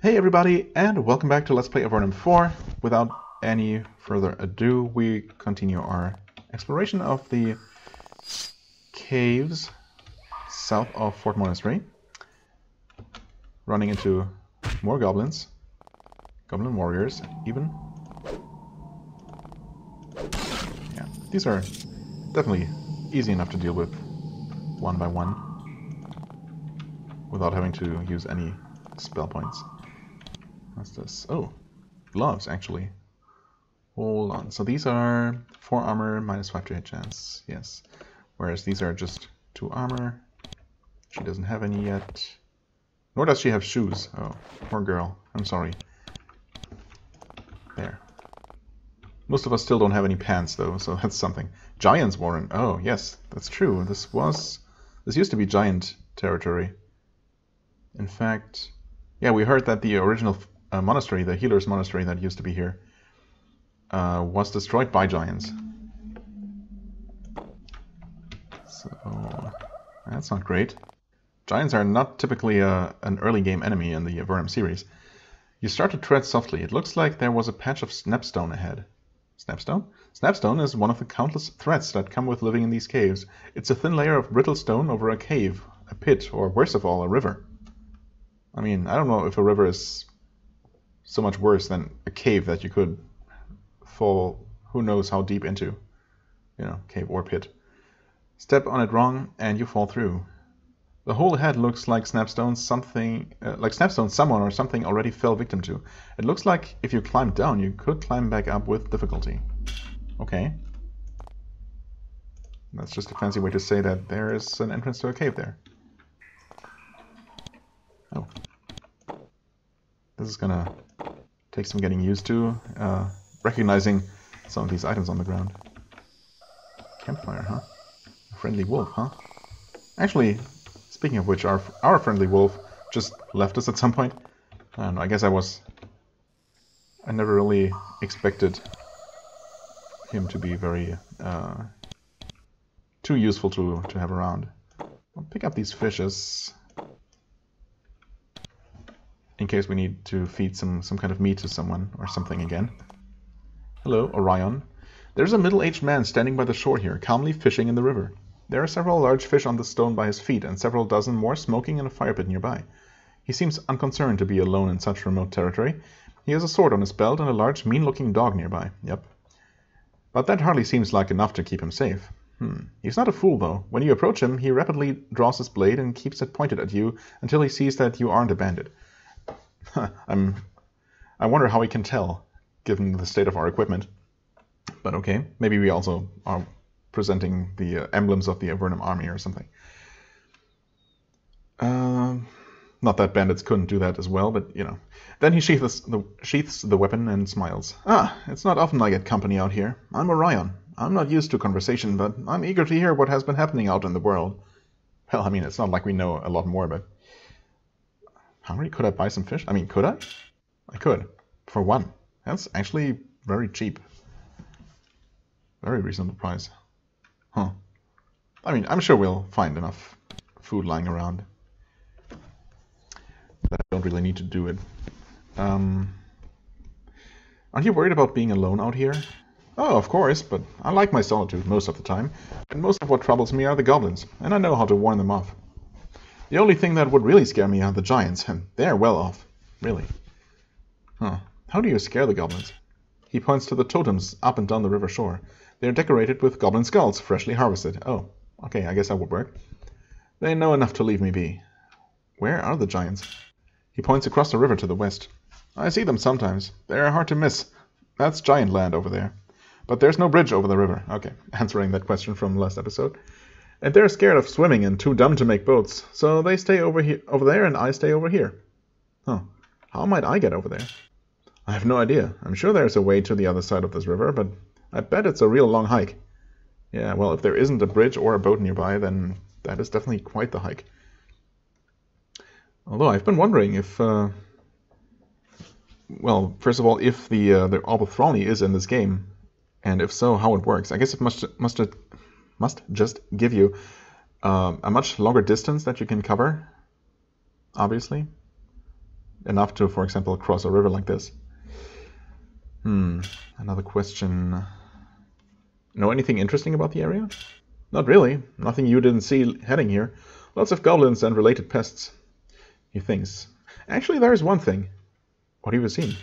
Hey everybody, and welcome back to Let's Play Avernum 4. Without any further ado, we continue our exploration of the caves south of Fort Monastery. Running into more goblins. Goblin warriors, even. Yeah, these are definitely easy enough to deal with one by one. Without having to use any spell points. What's this? Oh, gloves, actually. Hold on. So these are 4 armor, -5 to hit chance. Yes. Whereas these are just 2 armor. She doesn't have any yet. Nor does she have shoes. Oh, poor girl. I'm sorry. There. Most of us still don't have any pants, though, so that's something. Giants Warren. Oh, yes, that's true. This used to be giant territory. In fact, yeah, we heard that the original monastery, the healer's monastery that used to be here, was destroyed by giants. So, that's not great. Giants are not typically an early game enemy in the Avernum series. You start to tread softly. It looks like there was a patch of snapstone ahead. Snapstone? Snapstone is one of the countless threats that come with living in these caves. It's a thin layer of brittle stone over a cave, a pit, or worst of all, a river. I mean, I don't know if a river is so much worse than a cave that you could fall who knows how deep into. You know, cave or pit. Step on it wrong and you fall through. The hole ahead looks like snapstone someone or something already fell victim to. It looks like if you climbed down, you could climb back up with difficulty. Okay. That's just a fancy way to say that there is an entrance to a cave there. Oh. This is gonna take some getting used to, recognizing some of these items on the ground. Campfire, huh? A friendly wolf, huh? Actually, speaking of which, our friendly wolf just left us at some point. I don't know, I guess I never really expected him to be very, too useful to have around. I'll pick up these fishes in case we need to feed some kind of meat to someone or something again. Hello, Orion. There's a middle-aged man standing by the shore here, calmly fishing in the river. There are several large fish on the stone by his feet, and several dozen more smoking in a fire pit nearby. He seems unconcerned to be alone in such remote territory. He has a sword on his belt and a large, mean-looking dog nearby. Yep. But that hardly seems like enough to keep him safe. He's not a fool, though. When you approach him, he rapidly draws his blade and keeps it pointed at you until he sees that you aren't a bandit. I wonder how he can tell, given the state of our equipment. But okay, maybe we also are presenting the emblems of the Avernum army or something. Not that bandits couldn't do that as well, but you know. Then he sheaths the weapon and smiles. Ah, it's not often I get company out here. I'm Orion. I'm not used to conversation, but I'm eager to hear what has been happening out in the world. Well, I mean, it's not like we know a lot more, but... Hungry? Could I buy some fish? I mean, could I? I could. For 1. That's actually very cheap. Very reasonable price. Huh. I mean, I'm sure we'll find enough food lying around that I don't really need to do it. Aren't you worried about being alone out here? Oh, of course, but I like my solitude most of the time, and most of what troubles me are the goblins, and I know how to warn them off. The only thing that would really scare me are the giants, and they're well off. Really. Huh. How do you scare the goblins? He points to the totems up and down the river shore. They're decorated with goblin skulls, freshly harvested. Oh, okay, I guess that would work. They know enough to leave me be. Where are the giants? He points across the river to the west. I see them sometimes. They're hard to miss. That's giant land over there. But there's no bridge over the river. Okay, answering that question from last episode. And they're scared of swimming and too dumb to make boats, so they stay over there, and I stay over here. Huh. How might I get over there? I have no idea. I'm sure there's a way to the other side of this river, but I bet it's a real long hike. Yeah, well, if there isn't a bridge or a boat nearby, then that is definitely quite the hike. Although I've been wondering if, well, first of all, if the Orb of Thralny is in this game, and if so, how it works. I guess it must just give you a much longer distance that you can cover, obviously. enough to, for example, cross a river like this. Another question. Know anything interesting about the area? Not really. Nothing you didn't see heading here. Lots of goblins and related pests. He thinks. Actually, there's one thing. What have you seen?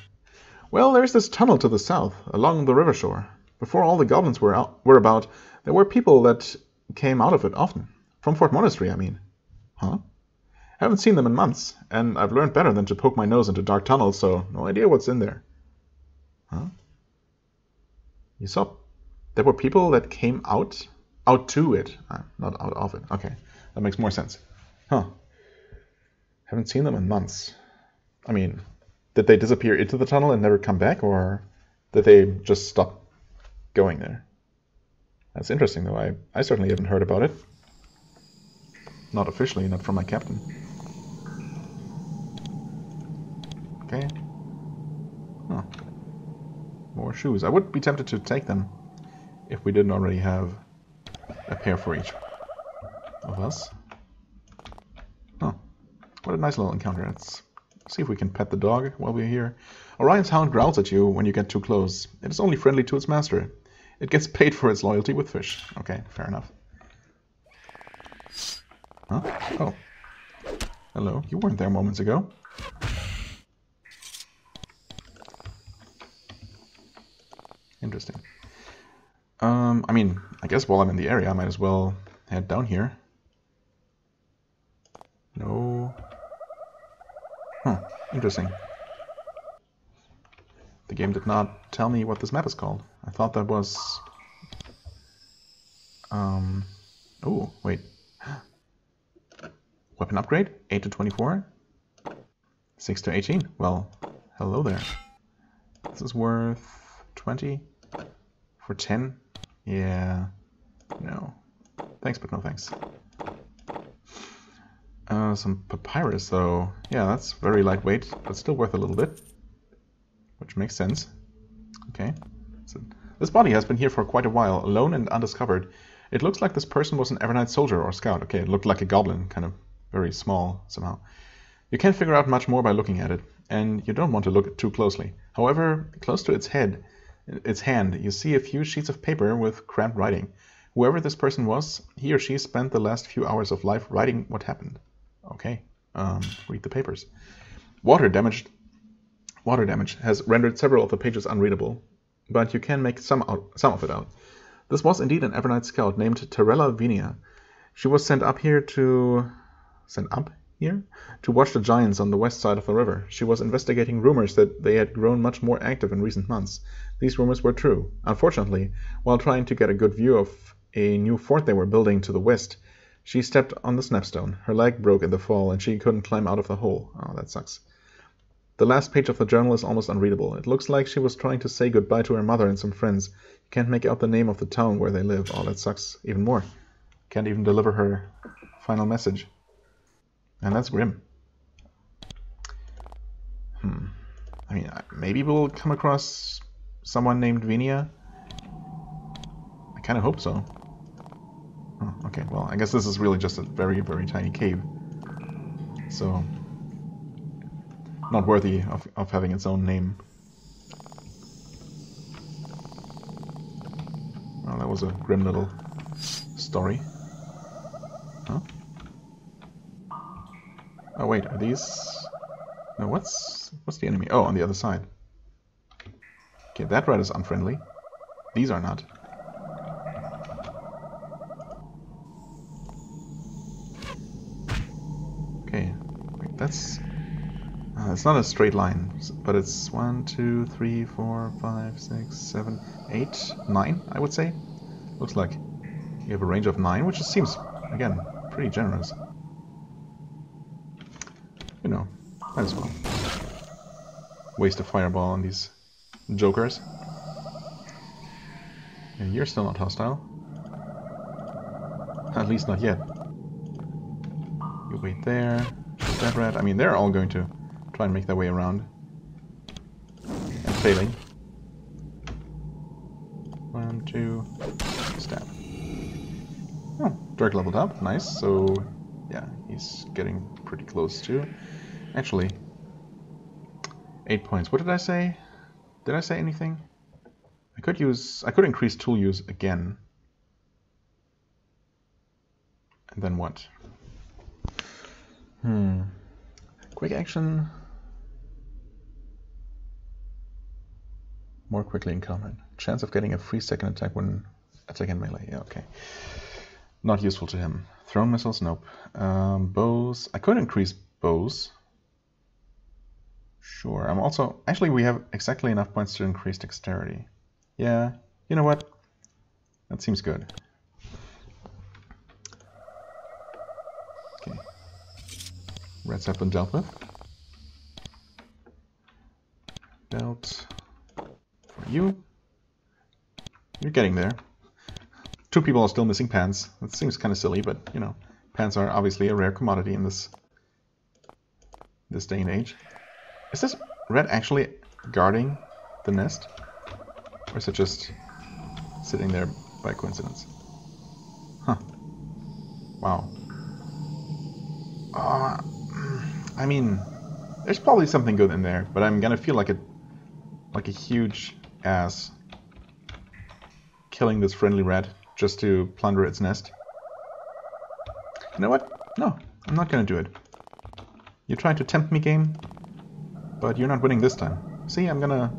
Well, there's this tunnel to the south, along the river shore. Before all the goblins were about, there were people that came out of it often. From Fort Monastery, I mean. Huh? Haven't seen them in months, and I've learned better than to poke my nose into dark tunnels, so no idea what's in there. Huh? You saw there were people that came out to it, not out of it. Okay, that makes more sense. Huh. Haven't seen them in months. I mean, did they disappear into the tunnel and never come back, or did they just stop going there? That's interesting, though. I certainly haven't heard about it. Not officially, not from my captain. Okay. Oh. More shoes. I would be tempted to take them if we didn't already have a pair for each of us. Oh. What a nice little encounter. Let's see if we can pet the dog while we're here. Orion's hound growls at you when you get too close. It is only friendly to its master. It gets paid for its loyalty with fish. Okay, fair enough. Huh? Oh. Hello. You weren't there moments ago. Interesting. I mean, I guess while I'm in the area, I might as well head down here. No. Huh. Interesting. The game did not tell me what this map is called. I thought that was... Oh, wait. Weapon upgrade? 8 to 24? 6 to 18? Well, hello there. This is worth 20? For 10? Yeah. No. Thanks, but no thanks. Some papyrus, though. Yeah, that's very lightweight, but still worth a little bit. Which makes sense. Okay. So, this body has been here for quite a while, alone and undiscovered. It looks like this person was an Avernite soldier or scout. Okay, it looked like a goblin, kind of very small somehow. You can't figure out much more by looking at it, and you don't want to look too closely. However, close to its hand, you see a few sheets of paper with cramped writing. Whoever this person was, he or she spent the last few hours of life writing what happened. Okay, read the papers. Water damage has rendered several of the pages unreadable, but you can make some of it out. This was indeed an Avernite scout named Terella Vinia. She was sent up here to watch the giants on the west side of the river. She was investigating rumors that they had grown much more active in recent months. These rumors were true. Unfortunately, while trying to get a good view of a new fort they were building to the west, she stepped on the snapstone. Her leg broke in the fall, and she couldn't climb out of the hole. Oh, that sucks. The last page of the journal is almost unreadable. It looks like she was trying to say goodbye to her mother and some friends. You can't make out the name of the town where they live. Oh, that sucks even more. Can't even deliver her final message. And that's grim. I mean, maybe we'll come across someone named Vinia. I kind of hope so. Oh, okay, well, I guess this is really just a very, very tiny cave. So, not worthy of having its own name. Well, that was a grim little story. Huh? Oh wait, are these... No, what's the enemy? Oh, on the other side. Okay, that rat is unfriendly. These are not. Okay, wait, that's... it's not a straight line, but it's 1, 2, 3, 4, 5, 6, 7, 8, 9, I would say. Looks like you have a range of 9, which seems, again, pretty generous. You know, might as well. Waste a fireball on these jokers. And you're still not hostile. At least not yet. You wait there. That rat. I mean, they're all going to try and make their way around. And failing. 1, 2, stab. Oh, Dirk leveled up. Nice. So, yeah, he's getting pretty close too. Actually, 8 points. What did I say? Did I say anything? I could increase tool use again. And then what? Quick action. More quickly in combat. Chance of getting a free second attack when attacking melee. Yeah, okay. Not useful to him. Thrown missiles? Nope. Bows. I could increase bows. Sure. I'm also... Actually, we have exactly enough points to increase dexterity. Yeah. You know what? That seems good. Okay. Reds have been dealt with. Belt. For you. You're getting there. 2 people are still missing pants. That seems kind of silly, but, you know, pants are obviously a rare commodity in this day and age. Is this red actually guarding the nest? Or is it just sitting there by coincidence? Huh. Wow. I mean, there's probably something good in there, but I'm gonna feel like a huge ass killing this friendly rat just to plunder its nest. You know what? No, I'm not gonna do it. You tried to tempt me, game, but you're not winning this time. See, I'm gonna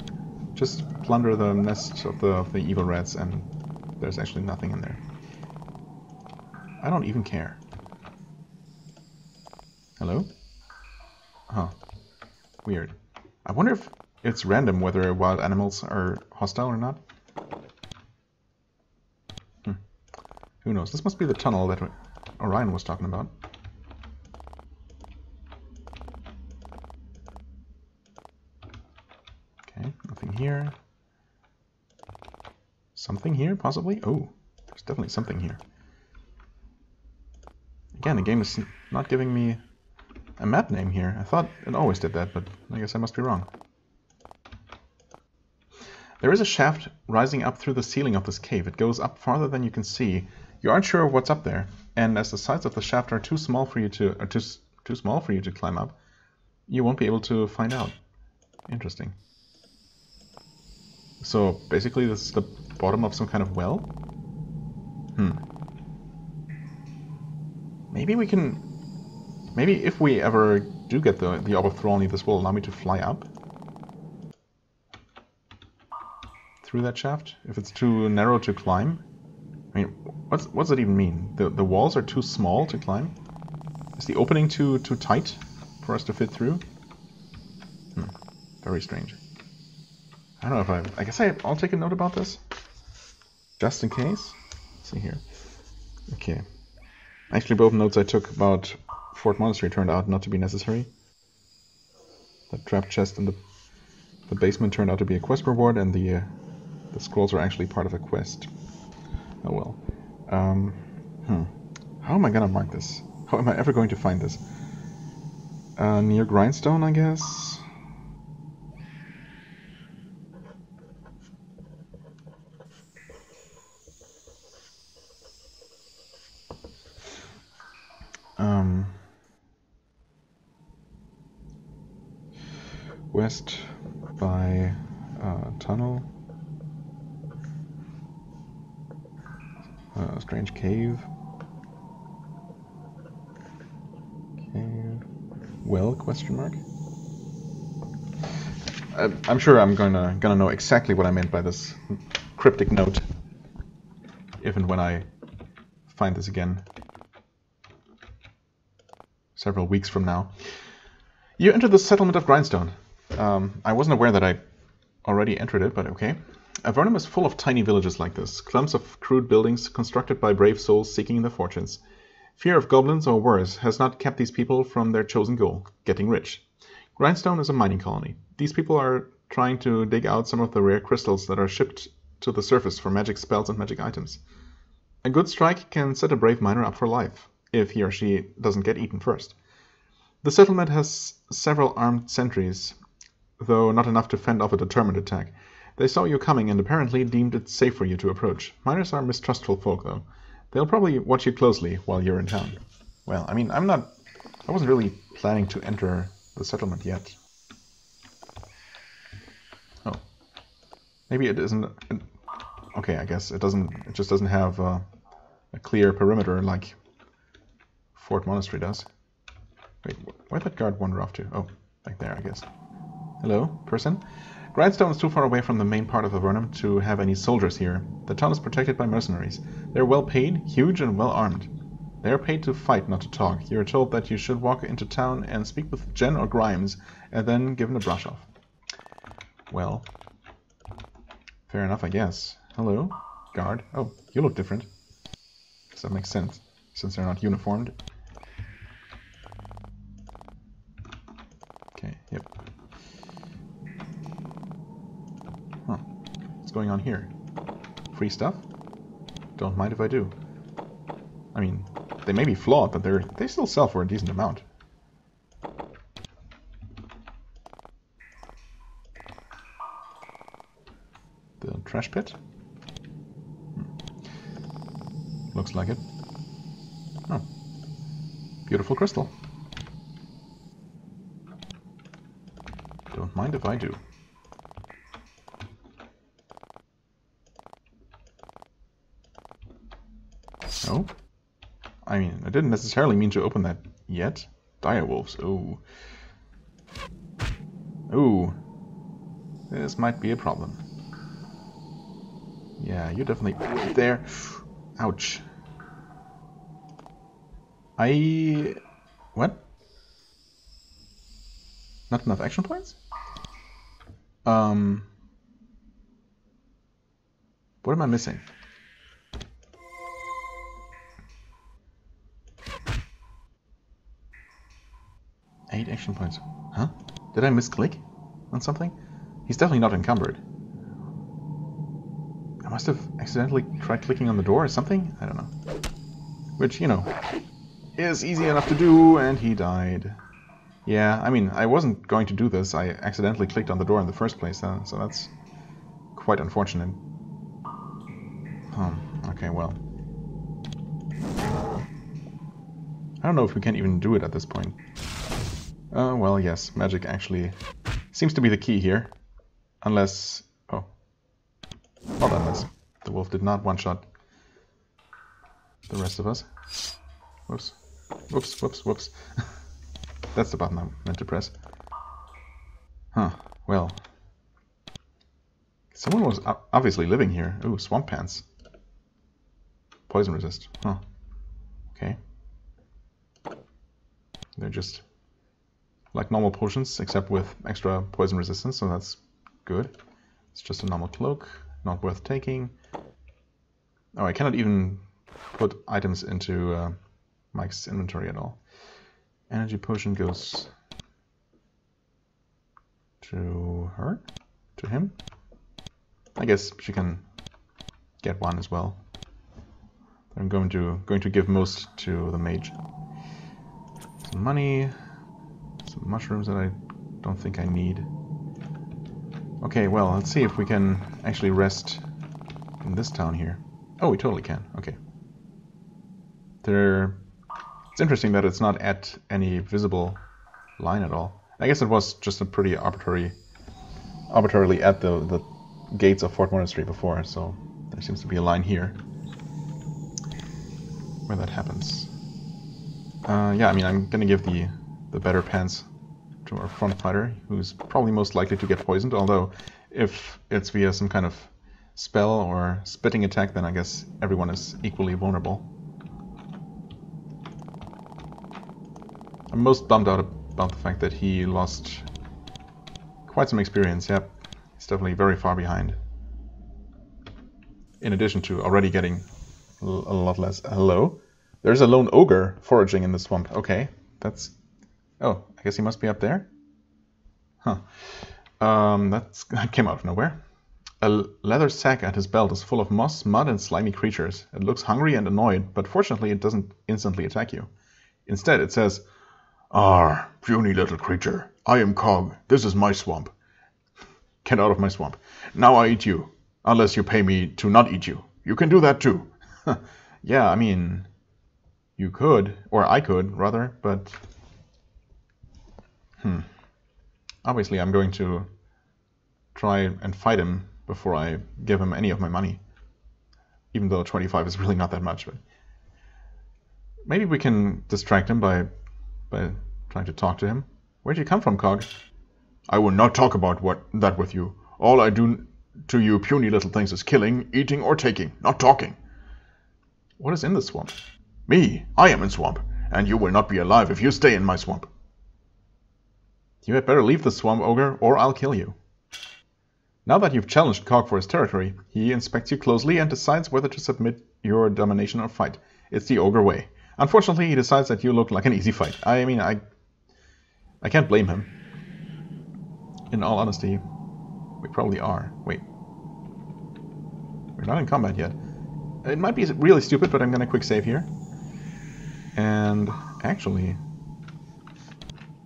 just plunder the nest of the evil rats, and there's actually nothing in there. I don't even care. Hello? Huh. Weird. I wonder if it's random whether wild animals are hostile or not. Who knows? This must be the tunnel that Orion was talking about. Okay, nothing here. Something here, possibly? Oh, there's definitely something here. Again, the game is not giving me a map name here. I thought it always did that, but I guess I must be wrong. There is a shaft rising up through the ceiling of this cave. It goes up farther than you can see. You aren't sure what's up there, and as the sides of the shaft are too small for you to climb up, you won't be able to find out. Interesting. So basically, this is the bottom of some kind of well. Maybe we can. Maybe if we ever do get the Orb of Thrallney, this will allow me to fly up through that shaft. If it's too narrow to climb. I mean, what's it even mean? The walls are too small to climb? Is the opening too tight for us to fit through? Very strange. I don't know if I guess I'll take a note about this. Just in case. Let's see here. Okay. Actually, both notes I took about Fort Monastery turned out not to be necessary. The trap chest in the basement turned out to be a quest reward, and the scrolls are actually part of a quest. Oh well. How am I gonna mark this? How am I ever going to find this? Near Grindstone, I guess? West by tunnel. Strange cave. Cave. Well? Question mark. I'm sure I'm gonna know exactly what I meant by this cryptic note, if and when I find this again several weeks from now. You entered the settlement of Grindstone. I wasn't aware that I already entered it, but okay. Avernum is full of tiny villages like this, clumps of crude buildings constructed by brave souls seeking their fortunes. Fear of goblins or worse has not kept these people from their chosen goal, getting rich. Grindstone is a mining colony. These people are trying to dig out some of the rare crystals that are shipped to the surface for magic spells and magic items. A good strike can set a brave miner up for life, if he or she doesn't get eaten first. The settlement has several armed sentries, though not enough to fend off a determined attack. They saw you coming and apparently deemed it safe for you to approach. Miners are mistrustful folk, though. They'll probably watch you closely while you're in town. Well, I mean, I wasn't really planning to enter the settlement yet. Maybe it isn't... Okay, I guess it doesn't. It just doesn't have a clear perimeter like Fort Monastery does. Wait, where'd that guard wander off to? Oh, back there, I guess. Hello, person? Grindstone is too far away from the main part of Avernum to have any soldiers here. The town is protected by mercenaries. They're well paid, huge, and well armed. They are paid to fight, not to talk. You are told that you should walk into town and speak with Jen or Grimes, and then given a brush off. Well, fair enough, I guess. Hello, guard. Oh, you look different. Does that make sense, since they're not uniformed? Okay, yep. Huh. What's going on here? Free stuff? Don't mind if I do. I mean, they may be flawed, but they still sell for a decent amount. The trash pit? Looks like it. Oh. Beautiful crystal. Don't mind if I do. Oh. I mean, I didn't necessarily mean to open that yet. Direwolves. Oh. Ooh. This might be a problem. Yeah, you're definitely there. Ouch. What? Not enough action points? What am I missing? Eight action points. Huh? Did I misclick on something? He's definitely not encumbered. I must have accidentally tried clicking on the door or something? I don't know. Which, you know, is easy enough to do, and he died. Yeah, I mean, I wasn't going to do this. I accidentally clicked on the door in the first place, so that's quite unfortunate. Okay, well. I don't know if we can even do it at this point. Well, yes, magic actually seems to be the key here. Unless... Oh. Well, unless the wolf did not one-shot the rest of us. Whoops. Whoops, whoops, whoops. That's the button I meant to press. Huh, well. Someone was obviously living here. Ooh, swamp pants. Poison resist. Huh. Okay. They're just like normal potions, except with extra poison resistance, so that's good. It's just a normal cloak, not worth taking. Oh, I cannot even put items into Mike's inventory at all. Energy potion goes to her? To him? I guess she can get one as well. I'm going to give most to the mage. Some money, some mushrooms that I don't think I need. Okay, well, let's see if we can actually rest in this town here. Oh, we totally can. Okay. It's interesting that it's not at any visible line at all. I guess it was just a pretty arbitrarily at the gates of Fort Monastery before, so there seems to be a line here where that happens. Yeah, I mean, I'm gonna give the better pants to our front fighter, who's probably most likely to get poisoned, although if it's via some kind of spell or spitting attack, then I guess everyone is equally vulnerable. I'm most bummed out about the fact that he lost quite some experience. Yep, he's definitely very far behind. In addition to already getting a lot less. Hello? There's a lone ogre foraging in the swamp. Okay, that's... Oh, I guess he must be up there? Huh. That came out of nowhere. A leather sack at his belt is full of moss, mud, and slimy creatures. It looks hungry and annoyed, but fortunately it doesn't instantly attack you. Instead, it says, "Ah, puny little creature, I am Cog. This is my swamp. Get out of my swamp. Now I eat you, unless you pay me to not eat you. You can do that too." Yeah, I mean... You could, or I could, rather, but... Obviously I'm going to try and fight him before I give him any of my money. Even though 25 is really not that much. But maybe we can distract him by trying to talk to him. Where'd you come from, Cog? I will not talk about that with you. All I do to you puny little things is killing, eating, or taking, not talking. What is in the swamp? Me. I am in swamp, and you will not be alive if you stay in my swamp. You had better leave the swamp, ogre, or I'll kill you. Now that you've challenged Cog for his territory, he inspects you closely and decides whether to submit your domination or fight. It's the ogre way. Unfortunately, he decides that you look like an easy fight. I mean, I can't blame him. In all honesty, we probably are. Wait. We're not in combat yet. It might be really stupid, but I'm gonna quick save here. And actually,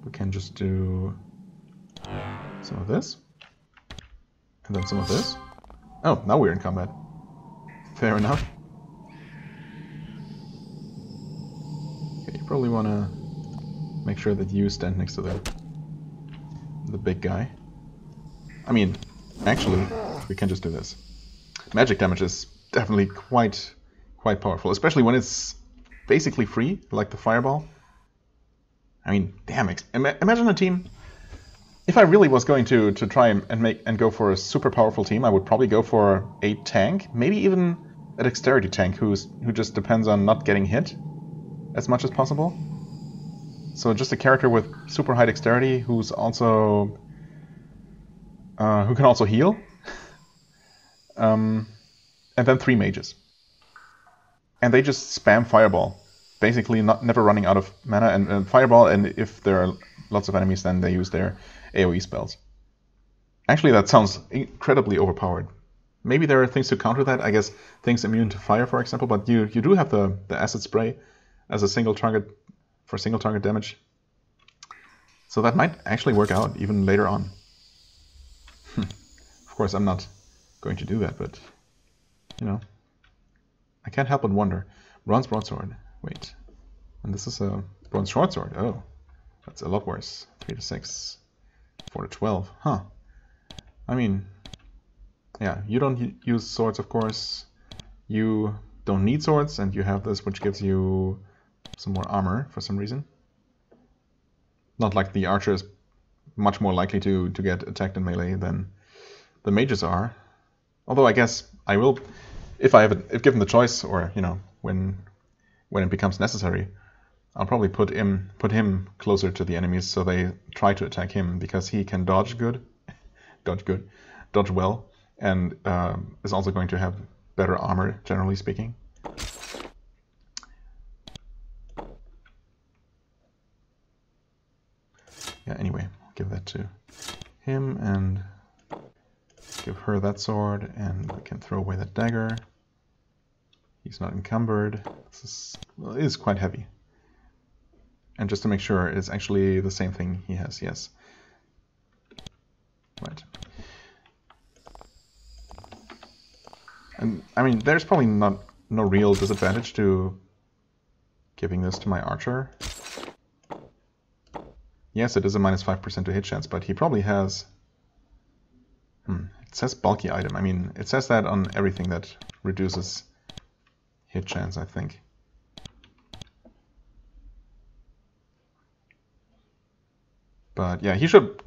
we can just do some of this. And then some of this. Oh, now we're in combat. Fair enough. Okay, you probably want to make sure that you stand next to the big guy. I mean, actually, we can just do this. Magic damage is definitely quite powerful, especially when it's basically free, like the fireball. I mean, damn, imagine a team. If I really was going to try and go for a super powerful team, I would probably go for a tank, maybe even a dexterity tank who just depends on not getting hit as much as possible. So just a character with super high dexterity who's also who can also heal, and then 3 mages, and they just spam fireball, basically never running out of mana and fireball. And if there are lots of enemies, then they use their AoE spells. Actually, that sounds incredibly overpowered. Maybe there are things to counter that. I guess things immune to fire, for example. But you do have the acid spray as a single target for single target damage. So that might actually work out even later on. Of course, I'm not going to do that, but you know, I can't help but wonder. Bronze broadsword. Wait, and this is a bronze shortsword. Oh, that's a lot worse. 3 to 6. 4 to 12. Huh. I mean, yeah, you don't use swords, of course. You don't need swords, and you have this, which gives you some more armor for some reason. Not like the archer is much more likely to get attacked in melee than the mages are. Although I guess I will, if given the choice, or you know, when it becomes necessary, I'll probably put him closer to the enemies so they try to attack him, because he can dodge well, and is also going to have better armor, generally speaking. Yeah, anyway, I'll give that to him and give her that sword, and we can throw away that dagger. He's not encumbered. This is quite heavy. And just to make sure, it's actually the same thing he has, yes. Right. And I mean, there's probably no real disadvantage to giving this to my archer. Yes, it is a minus 5% to hit chance, but he probably has... It says bulky item. I mean, it says that on everything that reduces hit chance, I think. But yeah, he should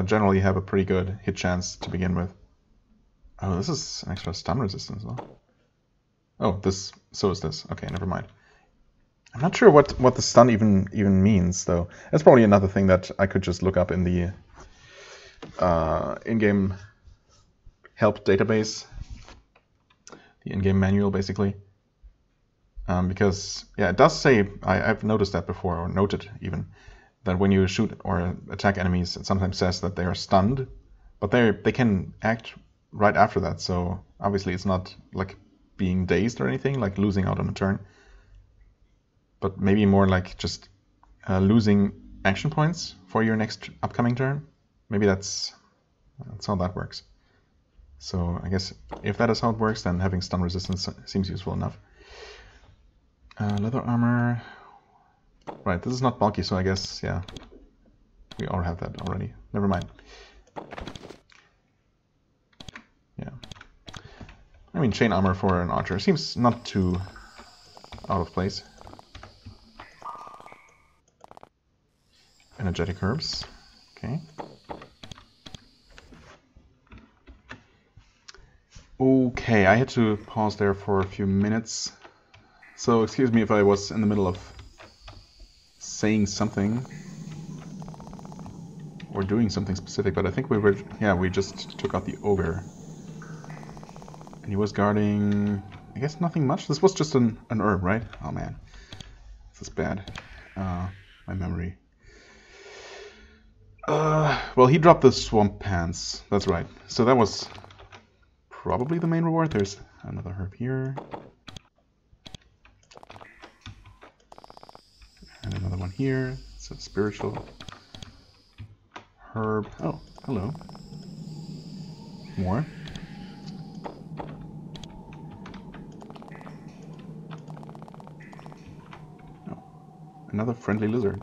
generally have a pretty good hit chance to begin with. Oh, this is an extra stun resistance, though. Oh, so is this. Okay, never mind. I'm not sure what the stun even means, though. That's probably another thing that I could just look up in the in-game help database, the in-game manual, basically. Because yeah, it does say, I've noticed that before, or noted even, that when you shoot or attack enemies, it sometimes says that they are stunned, but they can act right after that. So obviously it's not like being dazed or anything, like losing out on a turn, but maybe more like just losing action points for your next upcoming turn. Maybe that's how that works. So I guess if that is how it works, then having stun resistance seems useful enough. Leather armor. Right, this is not bulky, so I guess, yeah, we all have that already. Never mind. I mean, chain armor for an archer seems not too out of place. Energetic herbs. Okay. Okay, I had to pause there for a few minutes. So excuse me if I was in the middle of saying something or doing something specific, but I think we just took out the ogre. And he was guarding, I guess nothing much. This was just an herb, right? Oh man, this is bad. My memory. Well, he dropped the swamp pants. That's right. So that was probably the main reward. There's another herb here. And another one here. It's a spiritual herb. Oh, hello. More. Oh, another friendly lizard.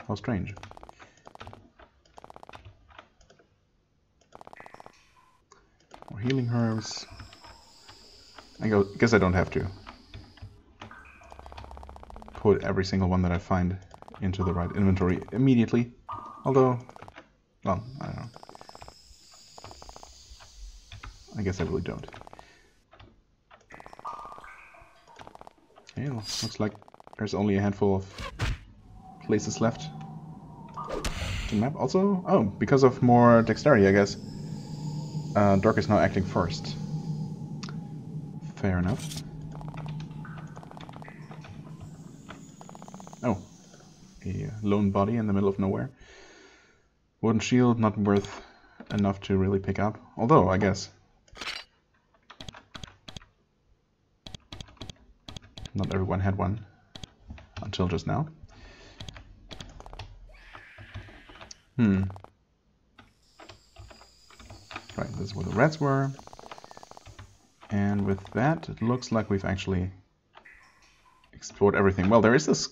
How strange. More healing herbs. I guess I don't have to put every single one that I find into the right inventory immediately. Although, well, I don't know. I guess I really don't. Okay, looks like there's only a handful of places left to map. Also, oh, because of more dexterity, I guess. Dark is now acting first. Fair enough. Oh, a lone body in the middle of nowhere. Wooden shield, not worth enough to really pick up. Although, I guess not everyone had one until just now. Right, this is where the rats were. And with that, it looks like we've actually explored everything. Well, there is this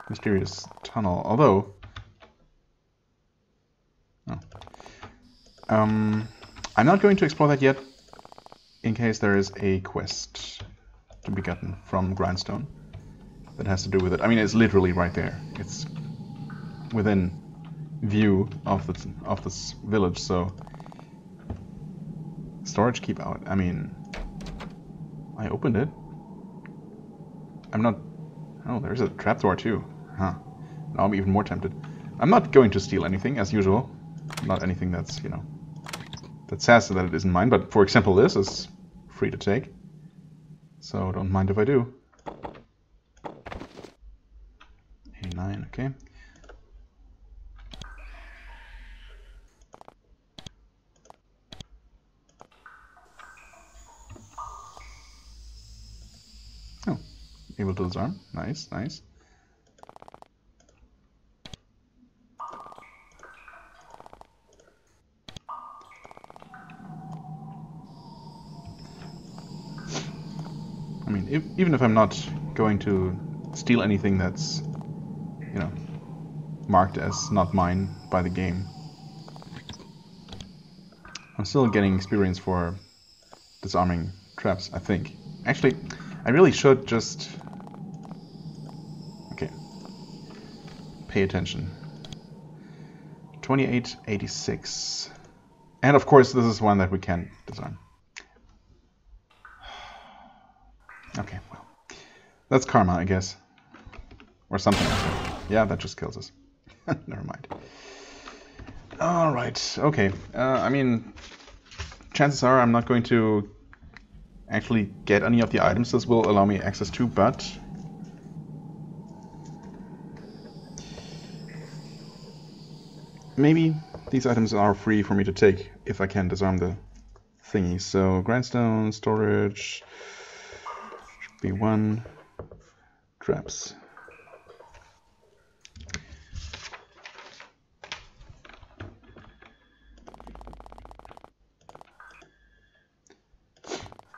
mysterious tunnel, although... Oh. I'm not going to explore that yet, in case there is a quest to be gotten from Grindstone that has to do with it. I mean, it's literally right there. It's within view of this village, so... Storage keep out. I mean... I opened it. I'm not... Oh, there's a trapdoor too. Huh. Now I'm even more tempted. I'm not going to steal anything, as usual. Not anything that's, you know... that says that it isn't mine, but for example this is free to take. So don't mind if I do. A9, okay. Oh, able to disarm. Nice, nice. I mean, even if I'm not going to steal anything that's, you know, marked as not mine by the game, I'm still getting experience for disarming traps, I think. Actually, I really should just... Okay. Pay attention. 2886. And of course, this is one that we can't disarm. Okay, well. That's karma, I guess. Or something like that. Yeah, that just kills us. Never mind. Alright, okay. I mean, chances are I'm not going to actually get any of the items this will allow me access to, but... maybe these items are free for me to take if I can disarm the thingy. So, grindstone, storage... B1 traps.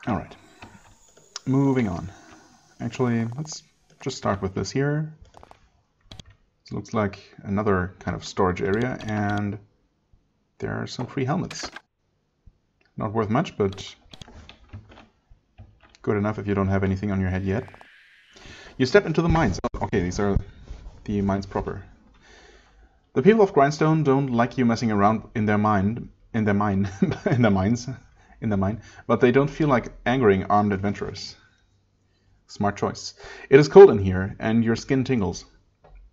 All right, moving on. Actually, let's just start with this here. It looks like another kind of storage area, and there are some free helmets. Not worth much, but Good enough if you don't have anything on your head yet. You step into the mines. Oh, okay, these are the mines proper. The people of Grindstone don't like you messing around in their mine, in their mine, but they don't feel like angering armed adventurers. Smart choice. It is cold in here, and your skin tingles.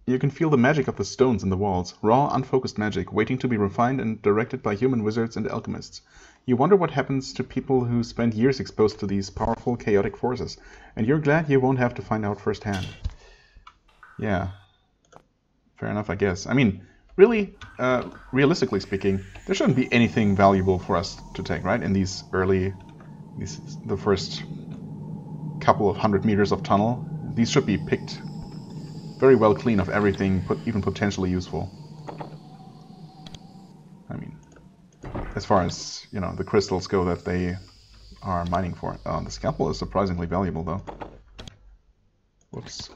You can feel the magic of the stones in the walls, raw, unfocused magic, waiting to be refined and directed by human wizards and alchemists. You wonder what happens to people who spend years exposed to these powerful, chaotic forces, and you're glad you won't have to find out firsthand. Yeah. Fair enough, I guess. I mean, really, realistically speaking, there shouldn't be anything valuable for us to take, right? In these the first couple of 100 meters of tunnel. These should be picked very well clean of everything, even potentially useful. I mean, as far as, you know, the crystals go that they are mining for. The scalpel is surprisingly valuable, though. Whoops.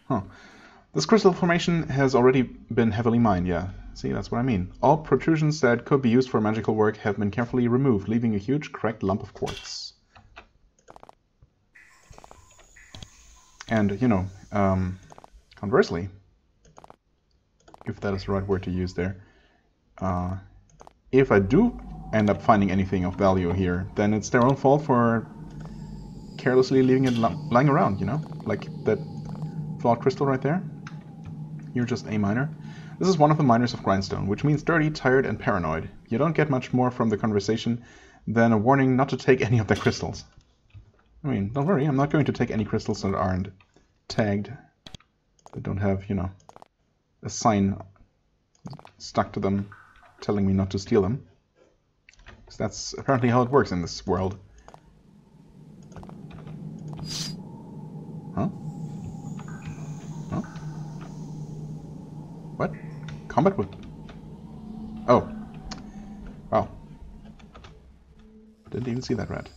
Huh. This crystal formation has already been heavily mined, yeah. See, that's what I mean. All protrusions that could be used for magical work have been carefully removed, leaving a huge cracked lump of quartz. And, you know, conversely, if that is the right word to use there, if I do end up finding anything of value here, then it's their own fault for carelessly leaving it lying around, you know? Like that flawed crystal right there. You're just a miner. This is one of the miners of Grindstone, which means dirty, tired, and paranoid. You don't get much more from the conversation than a warning not to take any of their crystals. I mean, don't worry, I'm not going to take any crystals that aren't tagged, that don't have, you know, a sign stuck to them telling me not to steal them. Because that's apparently how it works in this world. Huh? Huh? What? Combat with... Oh. Wow. Didn't even see that rat.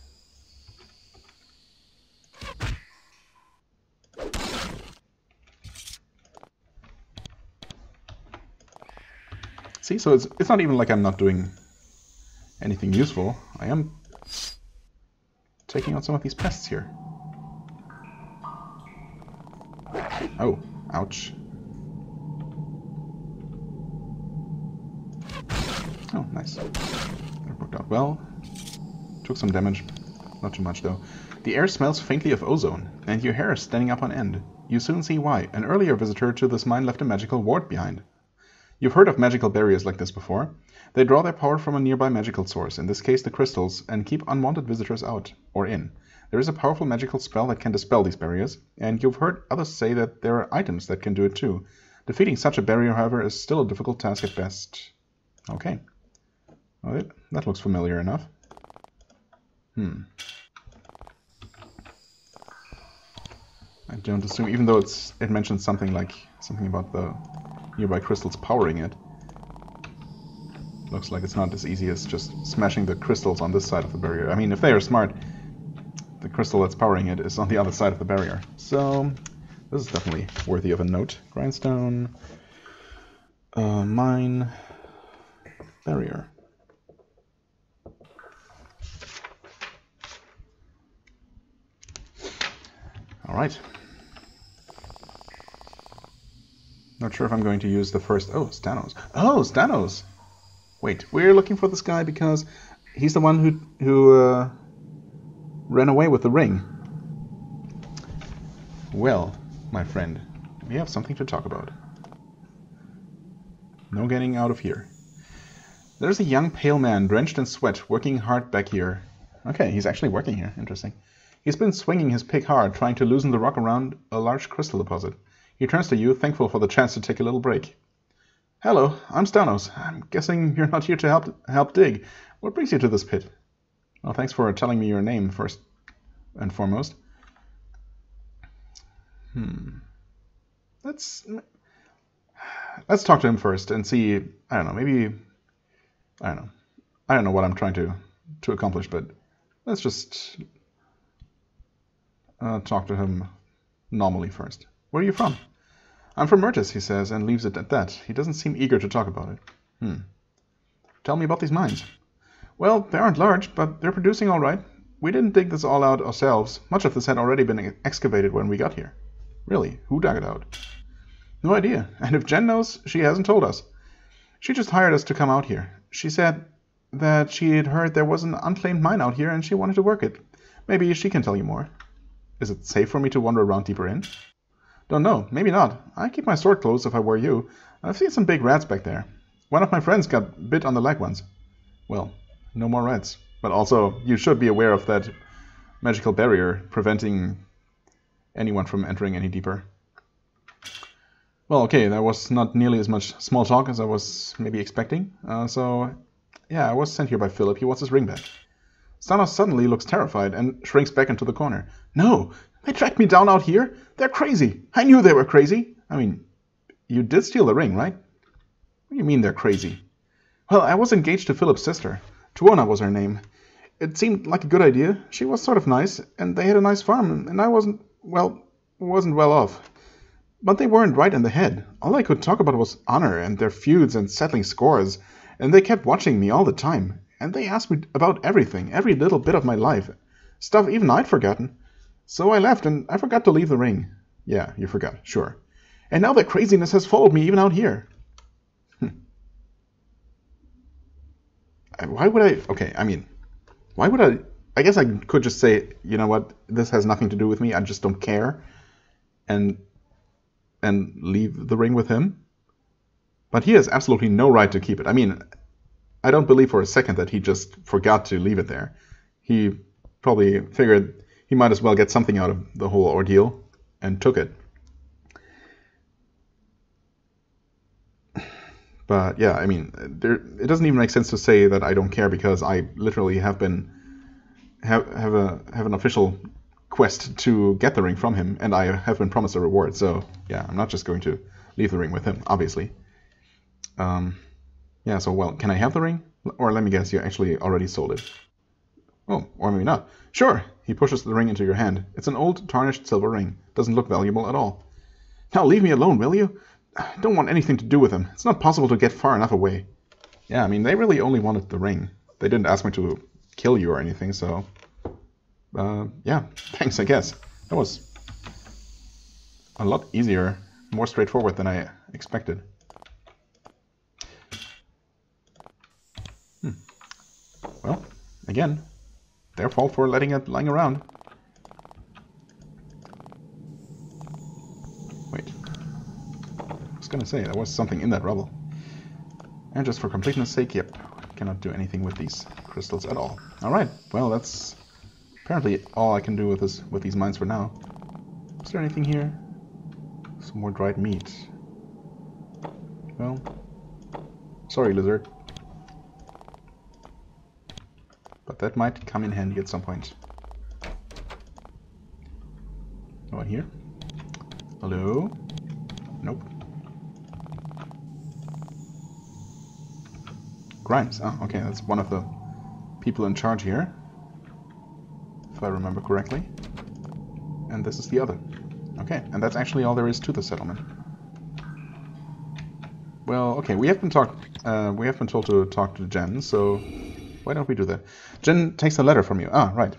See, so it's not even like I'm not doing anything useful. I am taking out some of these pests here. Oh, ouch. Oh, nice. That worked out well. Took some damage. Not too much, though. The air smells faintly of ozone, and your hair is standing up on end. You soon see why. An earlier visitor to this mine left a magical ward behind. You've heard of magical barriers like this before. They draw their power from a nearby magical source, in this case the crystals, and keep unwanted visitors out, or in. There is a powerful magical spell that can dispel these barriers, and you've heard others say that there are items that can do it too. Defeating such a barrier, however, is still a difficult task at best. Okay. Well, that looks familiar enough. I don't assume, even though it mentions something about the nearby crystals powering it. Looks like it's not as easy as just smashing the crystals on this side of the barrier. I mean, if they are smart, the crystal that's powering it is on the other side of the barrier. So, this is definitely worthy of a note. Grindstone, mine, barrier. Alright. Not sure if I'm going to use the first... Oh, Stanos. Oh, Stanos! Wait, we're looking for this guy because he's the one who ran away with the ring. Well, my friend, we have something to talk about. No getting out of here. There's a young pale man drenched in sweat working hard back here. Okay, he's actually working here. Interesting. He's been swinging his pick hard, trying to loosen the rock around a large crystal deposit. He turns to you, thankful for the chance to take a little break. Hello, I'm Stanos. I'm guessing you're not here to help dig. What brings you to this pit? Well, thanks for telling me your name first and foremost. Let's talk to him first and see. I don't know. Maybe I don't know what I'm trying to accomplish, but let's just talk to him normally first. Where are you from? I'm from Myrtis, he says, and leaves it at that. He doesn't seem eager to talk about it. Tell me about these mines. Well, they aren't large, but they're producing all right. We didn't dig this all out ourselves. Much of this had already been excavated when we got here. Really? Who dug it out? No idea. And if Jen knows, she hasn't told us. She just hired us to come out here. She said that she had heard there was an unclaimed mine out here and she wanted to work it. Maybe she can tell you more. Is it safe for me to wander around deeper in? Don't know. Maybe not. I'd keep my sword closed if I were you. I've seen some big rats back there. One of my friends got bit on the leg once. Well, no more rats. But also, you should be aware of that magical barrier preventing anyone from entering any deeper. Well, okay, that was not nearly as much small talk as I was maybe expecting. So, yeah, I was sent here by Philip. He wants his ring back. Stanos suddenly looks terrified and shrinks back into the corner. No! They tracked me down out here? They're crazy! I knew they were crazy! I mean, you did steal the ring, right? What do you mean they're crazy? Well, I was engaged to Philip's sister. Tuona was her name. It seemed like a good idea. She was sort of nice, and they had a nice farm, and I wasn't well off. But they weren't right in the head. All I could talk about was honor and their feuds and settling scores, and they kept watching me all the time. And they asked me about everything, every little bit of my life. Stuff even I'd forgotten. So I left, and I forgot to leave the ring. Yeah, you forgot, sure. And now their craziness has followed me even out here. Why would I... Okay, I mean, why would I... I guess I could just say, you know what, this has nothing to do with me, I just don't care. And leave the ring with him. But he has absolutely no right to keep it. I mean, I don't believe for a second that he just forgot to leave it there. He probably figured he might as well get something out of the whole ordeal and took it. But yeah, I mean, it doesn't even make sense to say that I don't care because I literally have an official quest to get the ring from him, and I have been promised a reward. So yeah, I'm not just going to leave the ring with him, obviously. Yeah, so well, can I have the ring? Or let me guess, you actually already sold it. Oh, or maybe not. Sure, he pushes the ring into your hand. It's an old, tarnished silver ring. Doesn't look valuable at all. Now leave me alone, will you? I don't want anything to do with him. It's not possible to get far enough away. Yeah, I mean, they really only wanted the ring. They didn't ask me to kill you or anything, so... yeah, thanks, I guess. That was a lot easier, more straightforward than I expected. Well, again, their fault for letting it lying around. Wait. I was gonna say, there was something in that rubble. And just for completeness sake, yep, cannot do anything with these crystals at all. Alright, well, that's apparently all I can do with these mines for now. Is there anything here? Some more dried meat. Well, sorry, lizard. But that might come in handy at some point. No one here? Hello? Nope. Grimes. Oh, okay, that's one of the people in charge here, if I remember correctly. And this is the other. Okay, and that's actually all there is to the settlement. Well, okay, we have been told to talk to Jen, so why don't we do that? Jen takes a letter from you. Ah, right.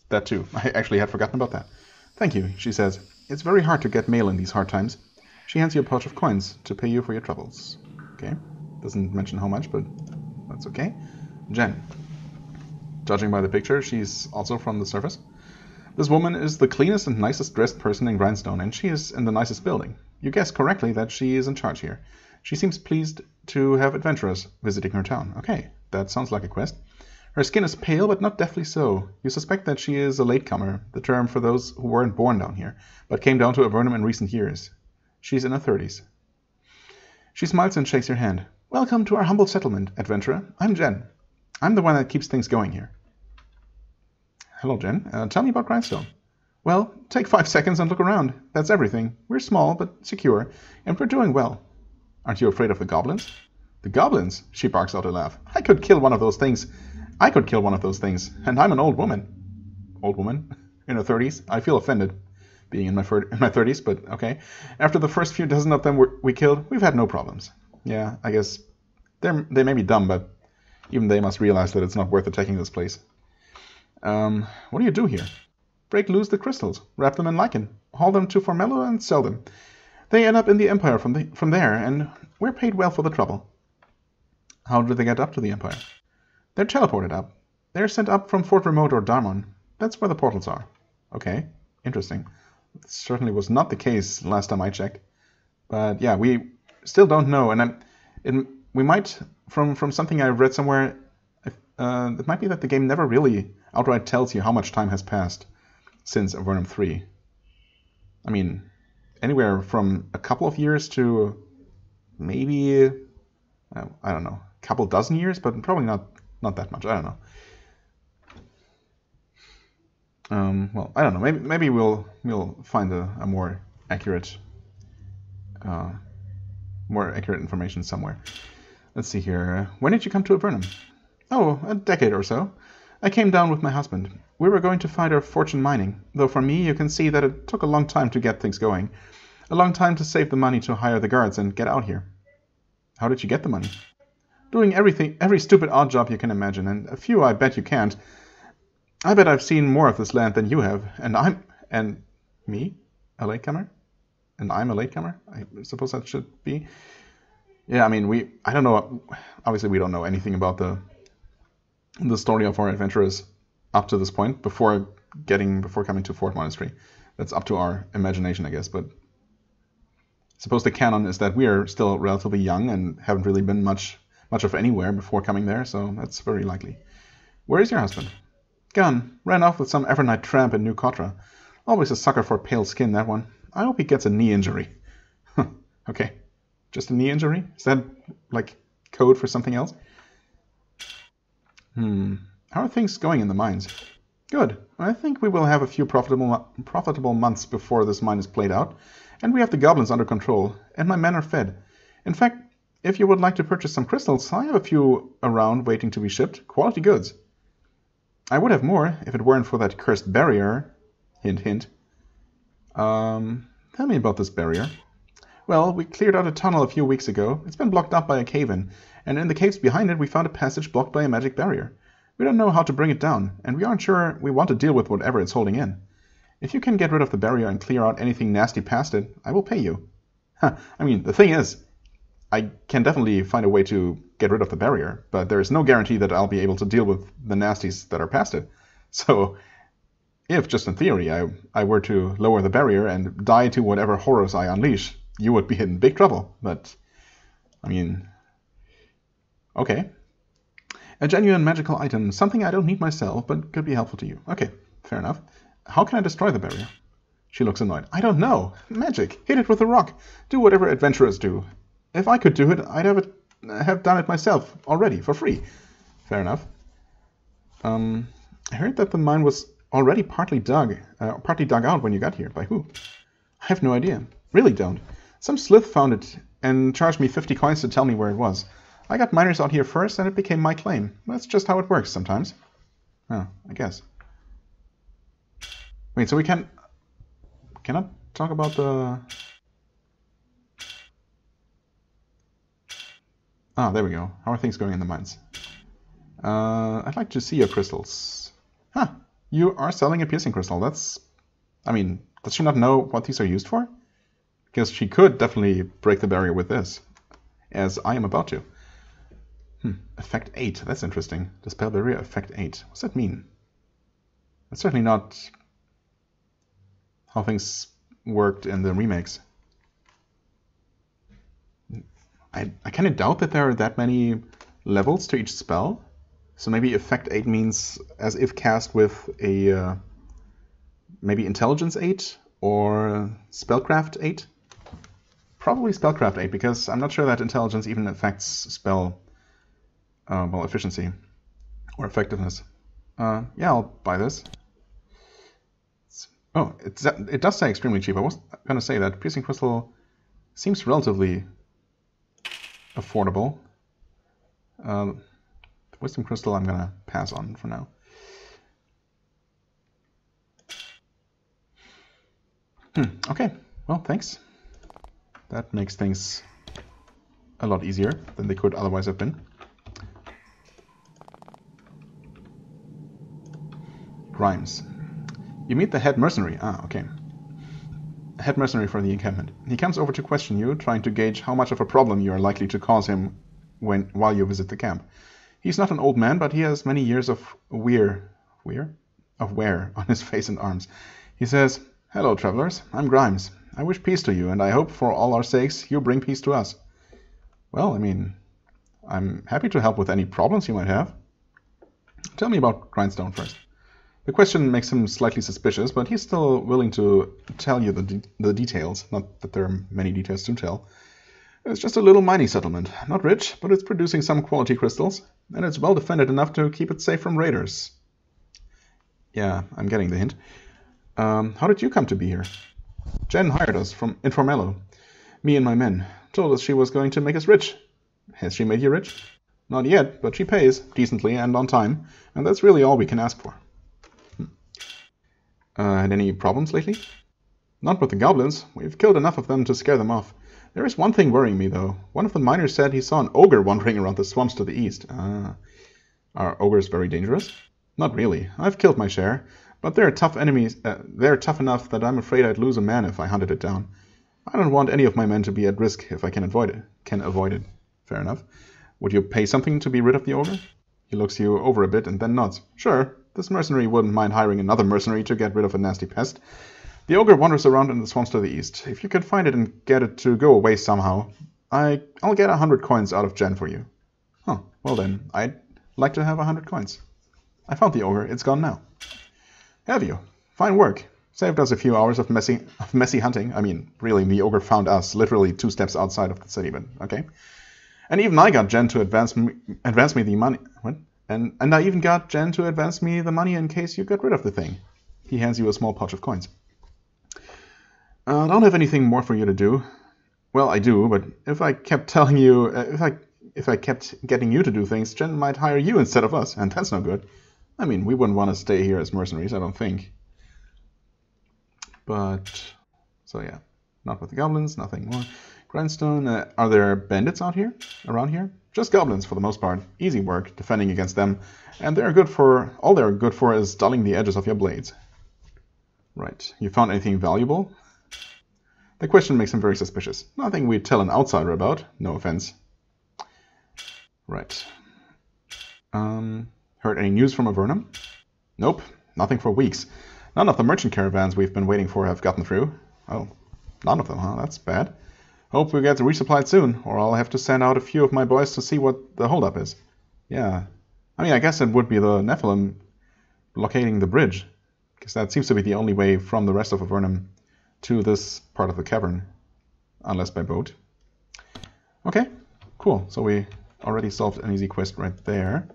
That too. I actually had forgotten about that. Thank you, she says. It's very hard to get mail in these hard times. She hands you a pouch of coins to pay you for your troubles. Okay. Doesn't mention how much, but that's okay. Jen. Judging by the picture, she's also from the surface. This woman is the cleanest and nicest dressed person in Grindstone, and she is in the nicest building. You guessed correctly that she is in charge here. She seems pleased to have adventurers visiting her town. Okay, that sounds like a quest. Her skin is pale, but not deathly so. You suspect that she is a latecomer, the term for those who weren't born down here, but came down to Avernum in recent years. She's in her 30s. She smiles and shakes your hand. Welcome to our humble settlement, adventurer. I'm Jen. I'm the one that keeps things going here. Hello, Jen. Tell me about Grindstone. Well, take 5 seconds and look around. That's everything. We're small, but secure, and we're doing well. Aren't you afraid of the goblins? The goblins? She barks out a laugh. I could kill one of those things, and I'm an old woman. Old woman? In her 30s? I feel offended, being in my 30s, but okay. After the first few dozen of them we killed, we've had no problems. Yeah, I guess they may be dumb, but Even they must realize that it's not worth attacking this place. What do you do here? Break loose the crystals, wrap them in lichen, haul them to Formello and sell them. They end up in the Empire from there, and we're paid well for the trouble. How do they get up to the Empire? They're teleported up. They're sent up from Fort Remote or Darmon. That's where the portals are. Okay, interesting. It certainly was not the case last time I checked. But yeah, we still don't know, and we might, from something I read somewhere, it might be that the game never really outright tells you how much time has passed since Avernum 3. I mean, anywhere from a couple of years to maybe, I don't know, a couple dozen years, but probably not that much. I don't know. Well, I don't know. Maybe we'll find a more accurate information somewhere. Let's see here. When did you come to Avernum? Oh, a decade or so. I came down with my husband. We were going to find our fortune mining, though for me you can see that it took a long time to get things going. A long time to save the money to hire the guards and get out here. How did you get the money? Doing every stupid odd job you can imagine, and a few I bet you can't. I bet I've seen more of this land than you have, and me? A latecomer? And I'm a latecomer? I suppose that should be. Yeah, I mean, I don't know, obviously we don't know anything about the story of our adventurers up to this point, before coming to Fort Monastery. That's up to our imagination, I guess, but I suppose the canon is that we are still relatively young and haven't really been much of anywhere before coming there, so that's very likely. Where is your husband? Gone. Ran off with some Avernite tramp in New Cotra. Always a sucker for pale skin, that one. I hope he gets a knee injury. Okay. Just a knee injury? Is that, like, code for something else? How are things going in the mines? Good. I think we will have a few profitable months before this mine is played out, and we have the goblins under control, and my men are fed. In fact, if you would like to purchase some crystals, I have a few around waiting to be shipped. Quality goods. I would have more if it weren't for that cursed barrier. Hint, hint. Tell me about this barrier. Well, we cleared out a tunnel a few weeks ago. It's been blocked up by a cave-in, and in the caves behind it we found a passage blocked by a magic barrier. We don't know how to bring it down, and we aren't sure we want to deal with whatever it's holding in. If you can get rid of the barrier and clear out anything nasty past it, I will pay you. I mean, the thing is, I can definitely find a way to get rid of the barrier, but there is no guarantee that I'll be able to deal with the nasties that are past it. So, if, just in theory, I were to lower the barrier and die to whatever horrors I unleash, you would be in big trouble. But, I mean, okay. A genuine magical item, something I don't need myself, but could be helpful to you. Okay, fair enough. How can I destroy the barrier? She looks annoyed. I don't know. Magic. Hit it with a rock. Do whatever adventurers do. If I could do it, I'd have done it myself already, for free. Fair enough. I heard that the mine was already partly dug out when you got here. By who? I have no idea. Really don't. Some sleuth found it and charged me 50 coins to tell me where it was. I got miners out here first and it became my claim. That's just how it works sometimes. Oh, I guess. Wait, so we cannot talk about the... Ah, there we go. How are things going in the mines? I'd like to see your crystals. Huh, you are selling a piercing crystal. That's... I mean, does she not know what these are used for? Because she could definitely break the barrier with this, as I am about to. Effect 8. That's interesting. Dispel barrier, effect 8. What's that mean? That's certainly not how things worked in the remakes. I kind of doubt that there are that many levels to each spell. So maybe effect 8 means as if cast with a maybe intelligence 8 or spellcraft 8. Probably spellcraft 8, because I'm not sure that intelligence even affects spell efficiency or effectiveness. Yeah, I'll buy this. It does say extremely cheap. I was going to say that piercing crystal seems relatively affordable. Wisdom crystal I'm going to pass on for now. Okay, well, thanks. That makes things a lot easier than they could otherwise have been. Grimes. You meet the head mercenary. Ah, okay. Head mercenary for the encampment. He comes over to question you, trying to gauge how much of a problem you are likely to cause him while you visit the camp. He's not an old man, but he has many years of wear on his face and arms. He says, "Hello, travelers. I'm Grimes. I wish peace to you, and I hope for all our sakes you bring peace to us." Well, I mean, I'm happy to help with any problems you might have. Tell me about Grindstone first. The question makes him slightly suspicious, but he's still willing to tell you the details. Not that there are many details to tell. It's just a little mining settlement. Not rich, but it's producing some quality crystals, and it's well defended enough to keep it safe from raiders. Yeah, I'm getting the hint. How did you come to be here? Jen hired us from Informello. Me and my men. Told us she was going to make us rich. Has she made you rich? Not yet, but she pays, decently and on time, and that's really all we can ask for. Had any problems lately? Not with the goblins. We've killed enough of them to scare them off. There is one thing worrying me, though. One of the miners said he saw an ogre wandering around the swamps to the east. Are ogres very dangerous? Not really. I've killed my share, but they're tough enemies. They're tough enough that I'm afraid I'd lose a man if I hunted it down. I don't want any of my men to be at risk if I can avoid it. Fair enough. Would you pay something to be rid of the ogre? He looks you over a bit and then nods. Sure. This mercenary wouldn't mind hiring another mercenary to get rid of a nasty pest. The ogre wanders around in the swamps to the east. If you can find it and get it to go away somehow, I'll get 100 coins out of Jen for you. Huh, well then, I'd like to have 100 coins. I found the ogre. It's gone now. Have you? Fine work. Saved us a few hours of messy hunting. I mean, really, the ogre found us literally 2 steps outside of the city, but okay. And even I got Jen to advance me the money. What? And I even got Jen to advance me the money in case you got rid of the thing. He hands you a small pouch of coins. I don't have anything more for you to do. Well, I do, but if I kept telling you, if I kept getting you to do things, Jen might hire you instead of us, and that's no good. I mean, we wouldn't want to stay here as mercenaries, I don't think. But, so yeah, not with the goblins, nothing more. Grindstone, are there bandits around here? Just goblins for the most part. Easy work, defending against them, and all they're good for is dulling the edges of your blades. Right, you found anything valuable? The question makes him very suspicious. Nothing we'd tell an outsider about, no offense. Right. Heard any news from Avernum? Nope, nothing for weeks. None of the merchant caravans we've been waiting for have gotten through. Oh, none of them, huh? That's bad. Hope we get resupplied soon, or I'll have to send out a few of my boys to see what the holdup is. Yeah. I mean, I guess it would be the Nephilim blockading the bridge, because that seems to be the only way from the rest of Avernum to this part of the cavern, unless by boat. Okay, cool. So we already solved an easy quest right there.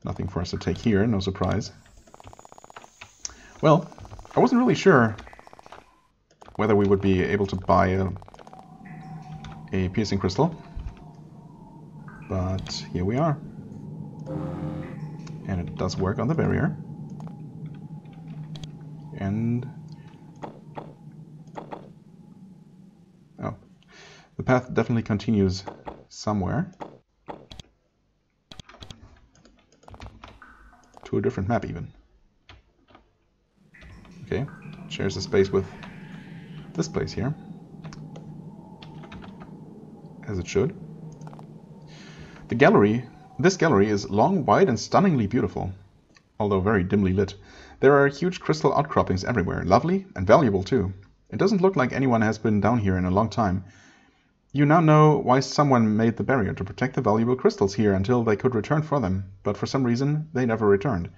Nothing for us to take here, no surprise. Well, I wasn't really sure whether we would be able to buy a piercing crystal, but here we are. And it does work on the barrier. And oh, the path definitely continues somewhere to a different map even. Okay, shares the space with this place here, as it should. This gallery is long, wide, and stunningly beautiful, although very dimly lit. There are huge crystal outcroppings everywhere, lovely and valuable too. It doesn't look like anyone has been down here in a long time. You now know why someone made the barrier, to protect the valuable crystals here until they could return for them, but for some reason they never returned.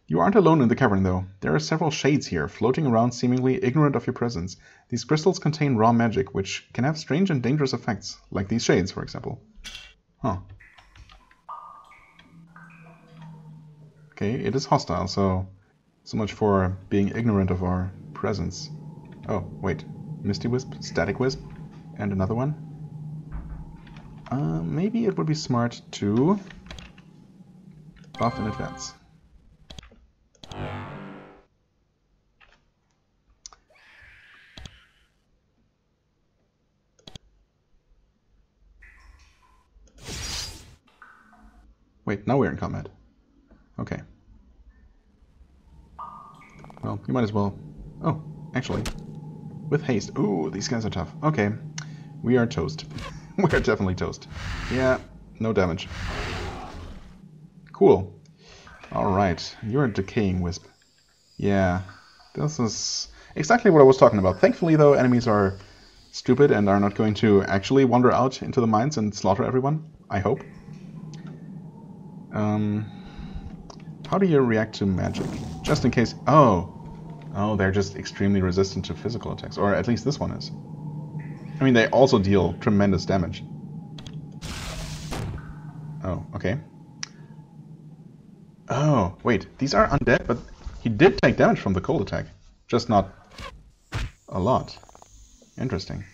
You aren't alone in the cavern, though. There are several shades here, floating around seemingly ignorant of your presence. These crystals contain raw magic, which can have strange and dangerous effects, like these shades, for example. Huh. Okay, it is hostile, so much for being ignorant of our presence. Oh, wait. Misty Wisp, Static Wisp, and another one. Maybe it would be smart to buff in advance. Wait, now we're in combat. Okay. Well, you might as well... Oh, actually. With haste. Ooh, these guys are tough. Okay. We are toast. We are definitely toast. Yeah, no damage. Cool. Alright, you're a decaying wisp. Yeah, this is exactly what I was talking about. Thankfully, though, enemies are stupid and are not going to actually wander out into the mines and slaughter everyone. I hope. How do you react to magic? Just in case... Oh, they're just extremely resistant to physical attacks. Or at least this one is. I mean, they also deal tremendous damage. Oh, okay. Oh, wait. These are undead, but he did take damage from the cold attack. Just not a lot. Interesting.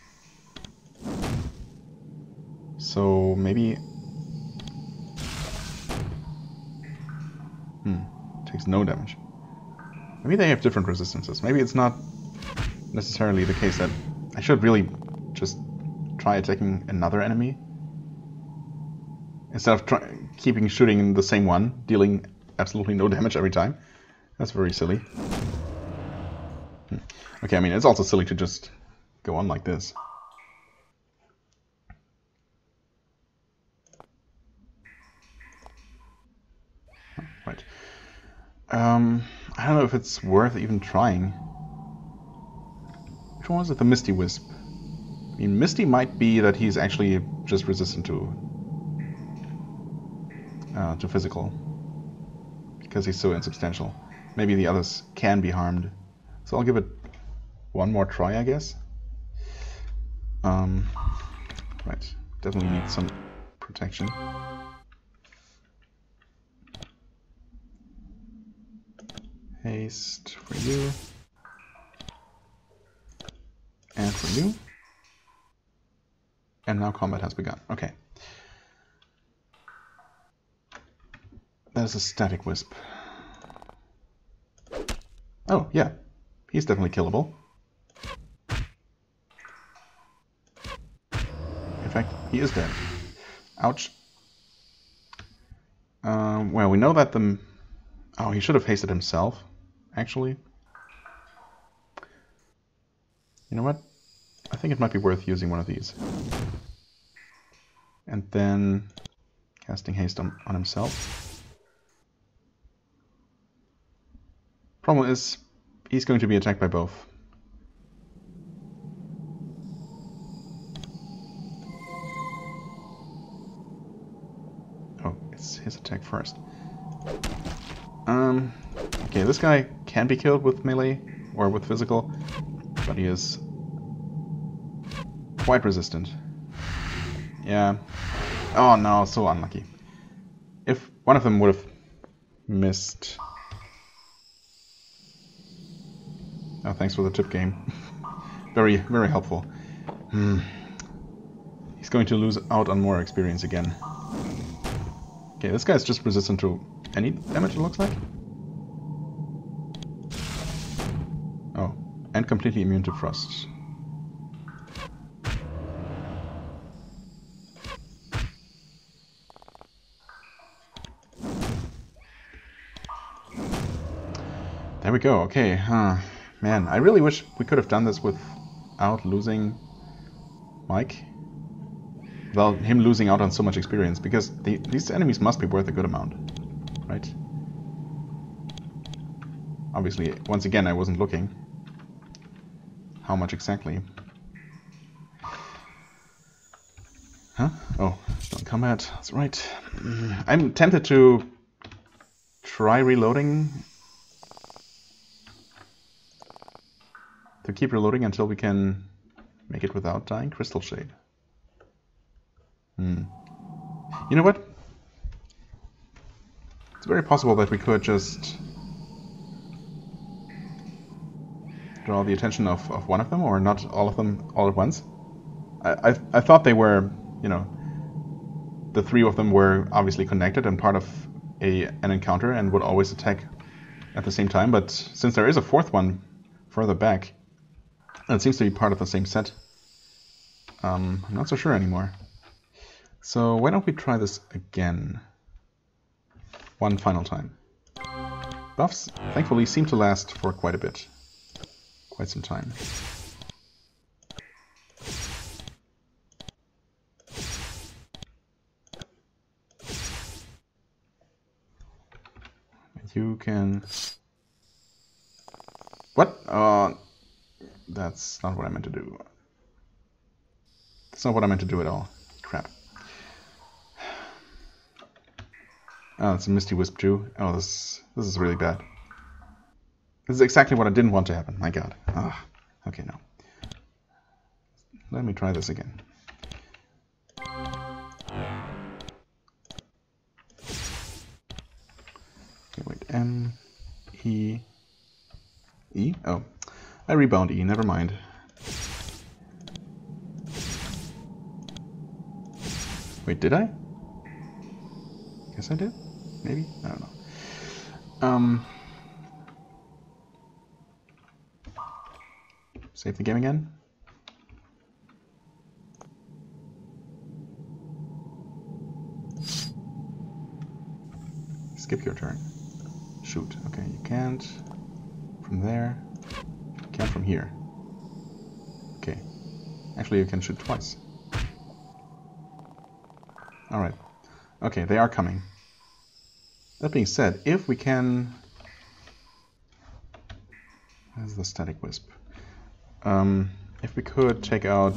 So, maybe... Takes no damage. Maybe they have different resistances. Maybe it's not necessarily the case that I should really just try attacking another enemy instead of keeping shooting the same one, dealing absolutely no damage every time. That's very silly. Okay, I mean, it's also silly to just go on like this. Right. I don't know if it's worth even trying. Which one was it? The Misty Wisp. I mean, Misty might be that he's actually just resistant to physical, because he's so insubstantial. Maybe the others can be harmed. So I'll give it one more try, I guess. Right. Definitely need some protection. Haste for you. And for you. And now combat has begun. Okay. That is a static wisp. Oh, yeah. He's definitely killable. In fact, he is dead. Ouch. Well, we know that the... Oh, he should have hasted himself, actually. You know what? I think it might be worth using one of these. And then casting haste on himself. Problem is, he's going to be attacked by both. Oh, it's his attack first. Okay, this guy can be killed with melee or with physical, but he is quite resistant. Yeah. Oh no, so unlucky. If one of them would have missed... Oh, thanks for the tip game. Very, very helpful. He's going to lose out on more experience again. Okay, this guy's just resistant to any damage, it looks like. Oh, and completely immune to frost. There we go, okay. Man, I really wish we could have done this without losing Mike. Without him losing out on so much experience, because these enemies must be worth a good amount, right? Obviously, once again, I wasn't looking. How much exactly? Huh? Oh, still in combat, that's right. I'm tempted to try reloading. To keep reloading until we can make it without dying. Crystal Shade. You know what? It's very possible that we could just draw the attention of one of them, or not all of them all at once. I thought they were, you know, the three of them were obviously connected and part of an encounter and would always attack at the same time, but since there is a fourth one further back, and it seems to be part of the same set, I'm not so sure anymore. So why don't we try this again? One final time. Buffs, thankfully, seem to last for quite a bit. Quite some time. You can... What? That's not what I meant to do. That's not what I meant to do at all. Crap. Oh, it's a Misty Wisp too. Oh, this is really bad. This is exactly what I didn't want to happen. My god. Ah, okay, no. Let me try this again. Okay, wait. M, E, E? Oh. I rebound E, never mind. Wait, did I? Guess I did? Maybe? I don't know. Save the game again. Skip your turn. Shoot. Okay, you can't from there. You can't from here. Okay. Actually, you can shoot twice. Alright. Okay, they are coming. That being said, if we can... Where's the static wisp? If we could take out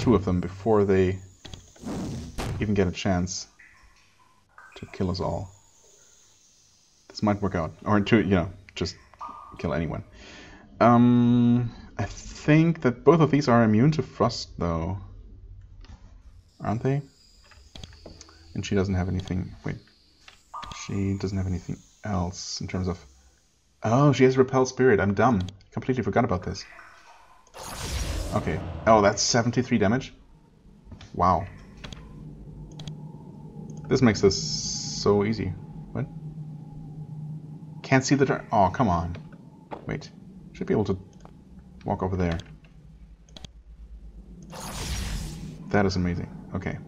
2 of them before they even get a chance to kill us all. This might work out. Or to, you know, just kill anyone. I think that both of these are immune to frost, though. Aren't they? And she doesn't have anything... Wait. She doesn't have anything else in terms of... Oh, she has Repel Spirit. I'm dumb. Completely forgot about this. Okay. Oh, that's 73 damage? Wow. This makes this so easy. What? Can't see the turn. Oh, come on. Wait. Should be able to walk over there. That is amazing. Okay.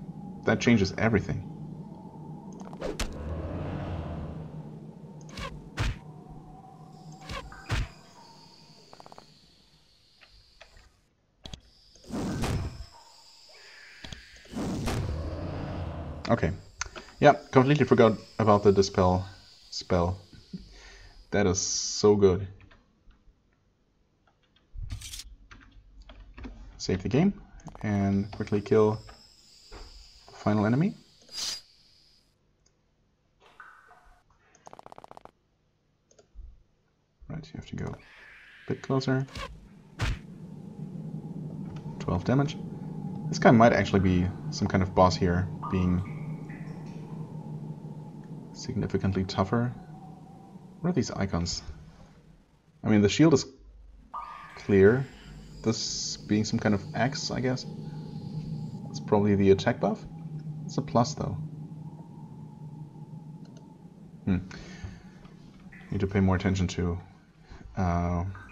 That changes everything. Okay. Yeah, completely forgot about the Dispel spell. That is so good. Save the game and quickly kill the final enemy. Right, you have to go a bit closer. 12 damage. This guy might actually be some kind of boss here, being significantly tougher. What are these icons? I mean, the shield is clear. This being some kind of axe, I guess. It's probably the attack buff. It's a plus, though. Need to pay more attention to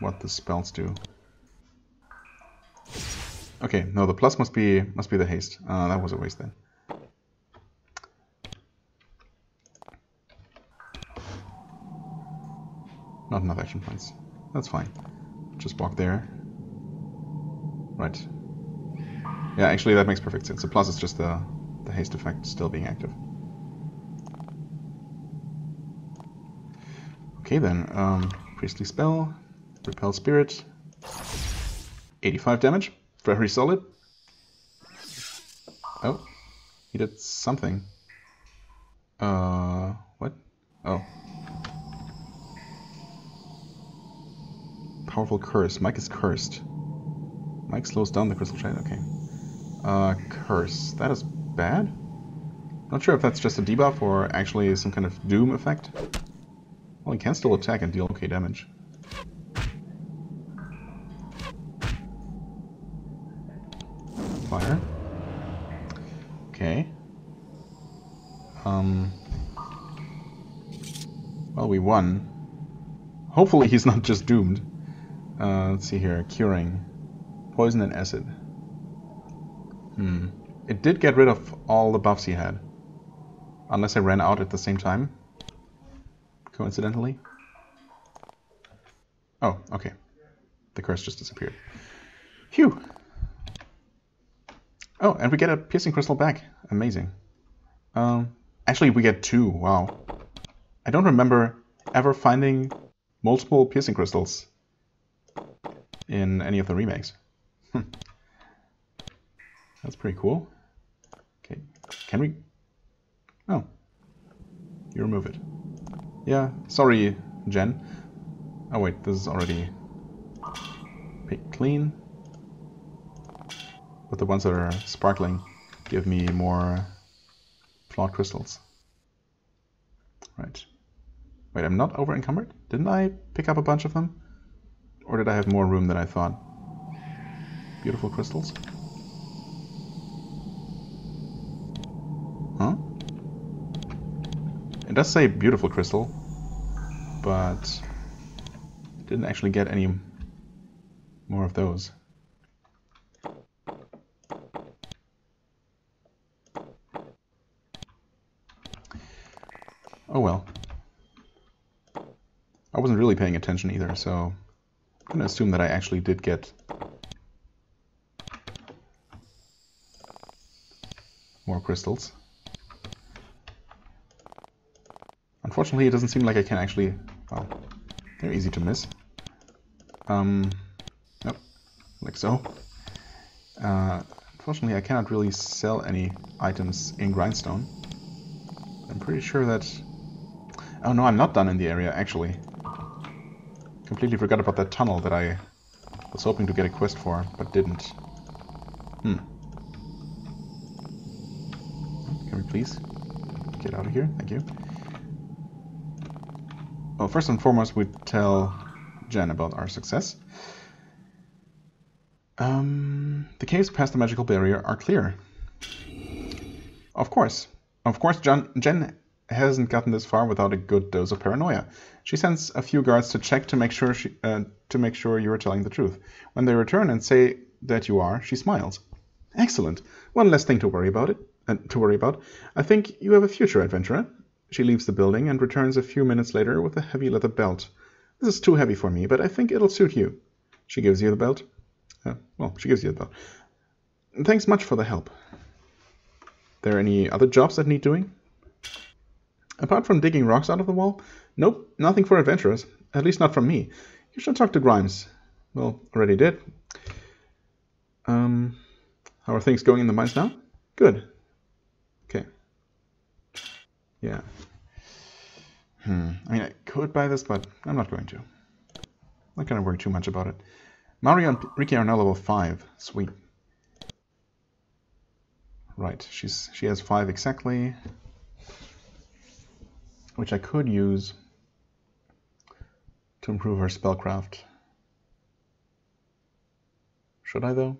what the spells do. Okay, no, the plus must be the haste. That was a waste then. Not enough action points. That's fine. Just walk there. Right. Yeah, actually that makes perfect sense. The plus is just the haste effect still being active. Okay then, Priestly Spell, Repel Spirit, 85 damage, very solid. Oh, he did something. What? Oh. Powerful curse. Mike is cursed. Mike slows down the crystal shade. Okay. Curse. That is bad? Not sure if that's just a debuff or actually some kind of doom effect. Well, he can still attack and deal okay damage. Fire. Okay. Well, we won. Hopefully he's not just doomed. Let's see here. Curing. Poison and acid. It did get rid of all the buffs he had. Unless I ran out at the same time. Coincidentally. Oh, okay. The curse just disappeared. Phew! Oh, and we get a piercing crystal back. Amazing. Actually, we get 2. Wow. I don't remember ever finding multiple piercing crystals in any of the remakes. That's pretty cool. Okay, can we... Oh. You remove it. Yeah, sorry, Jen. Oh wait, this is already picked clean. But the ones that are sparkling give me more flawed crystals. Right. Wait, I'm not over encumbered? Didn't I pick up a bunch of them? Or did I have more room than I thought? Beautiful crystals. Huh? It does say beautiful crystal, but didn't actually get any more of those. Oh well. I wasn't really paying attention either, so I'm going to assume that I actually did get more crystals. Unfortunately, it doesn't seem like I can actually... Well, they're easy to miss. Nope, like so. Unfortunately, I cannot really sell any items in Grindstone. I'm pretty sure that... Oh no, I'm not done in the area, actually. Completely forgot about that tunnel that I was hoping to get a quest for, but didn't. Can we please get out of here? Thank you. Well, first and foremost, we tell Jen about our success. The caves past the magical barrier are clear. Of course, Jen hasn't gotten this far without a good dose of paranoia. She sends a few guards to check to make sure you are telling the truth. When they return and say that you are, she smiles. Excellent. One less thing to worry about. I think you have a future, adventurer. She leaves the building and returns a few minutes later with a heavy leather belt. This is too heavy for me, but I think it'll suit you. She gives you the belt. She gives you the belt. Thanks much for the help. There any other jobs that need doing? Apart from digging rocks out of the wall? Nope, nothing for adventurers. At least not from me. You should talk to Grimes. Well, already did. How are things going in the mines now? Good. Okay. Yeah. I mean, I could buy this, but I'm not going to. Not gonna worry too much about it. Mario and Ricky are now level 5. Sweet. Right, she has 5 exactly, which I could use to improve her spellcraft. Should I, though?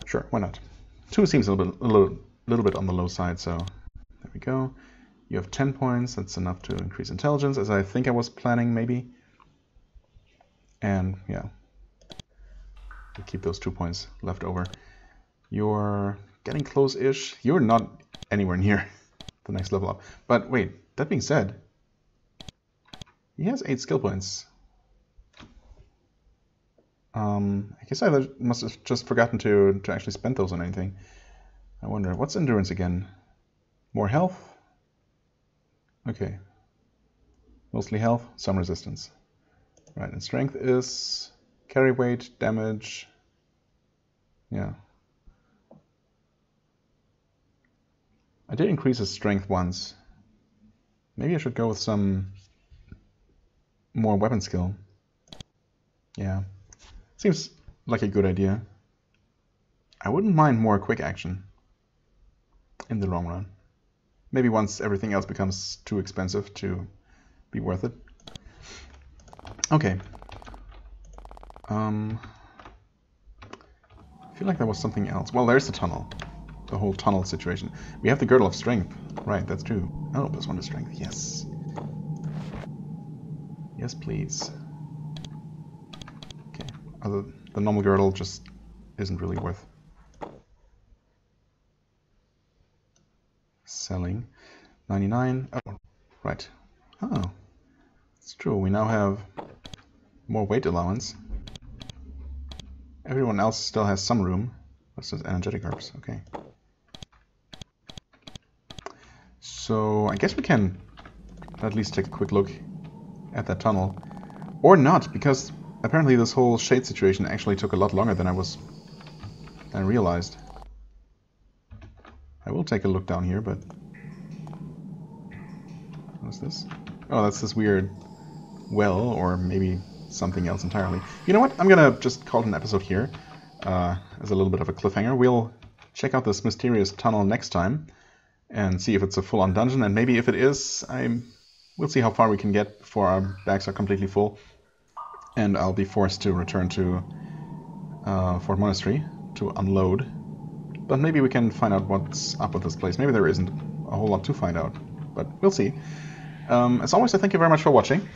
Sure, why not? 2 seems a little bit on the low side, so there we go. You have 10 points. That's enough to increase intelligence, as I think I was planning, maybe. And yeah, we'll keep those 2 points left over. You're getting close-ish. You're not anywhere near the next level up. But wait, that being said, he has 8 skill points. I guess I must have just forgotten to actually spend those on anything. I wonder, what's endurance again? More health? Okay. Mostly health, some resistance. Right, and strength is carry weight, damage. Yeah. I did increase his strength once. Maybe I should go with some more weapon skill. Yeah. Seems like a good idea. I wouldn't mind more quick action in the long run. Maybe once everything else becomes too expensive to be worth it. Okay. I feel like there was something else. Well, there's the tunnel. The whole tunnel situation. We have the girdle of strength. Right, that's true. Oh, +1 to strength. Yes. Yes, please. Okay. The normal girdle just isn't really worth. selling. 99. Oh, right. Oh, it's true. We now have more weight allowance. Everyone else still has some room. What's this? Energetic herbs. Okay. So I guess we can at least take a quick look at that tunnel. Or not, because apparently this whole shade situation actually took a lot longer than I realized. I will take a look down here, but... What's this? Oh, that's this weird well, or maybe something else entirely. You know what? I'm gonna just call it an episode here, as a little bit of a cliffhanger. We'll check out this mysterious tunnel next time, and see if it's a full-on dungeon, and maybe if it is, we'll see how far we can get before our bags are completely full, and I'll be forced to return to Fort Monastery to unload. But maybe we can find out what's up with this place. Maybe there isn't a whole lot to find out, but we'll see. As always, I thank you very much for watching.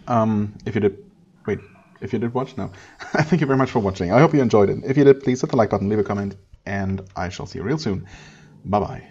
If you did watch? No. I thank you very much for watching. I hope you enjoyed it. If you did, please hit the like button, leave a comment, and I shall see you real soon. Bye-bye.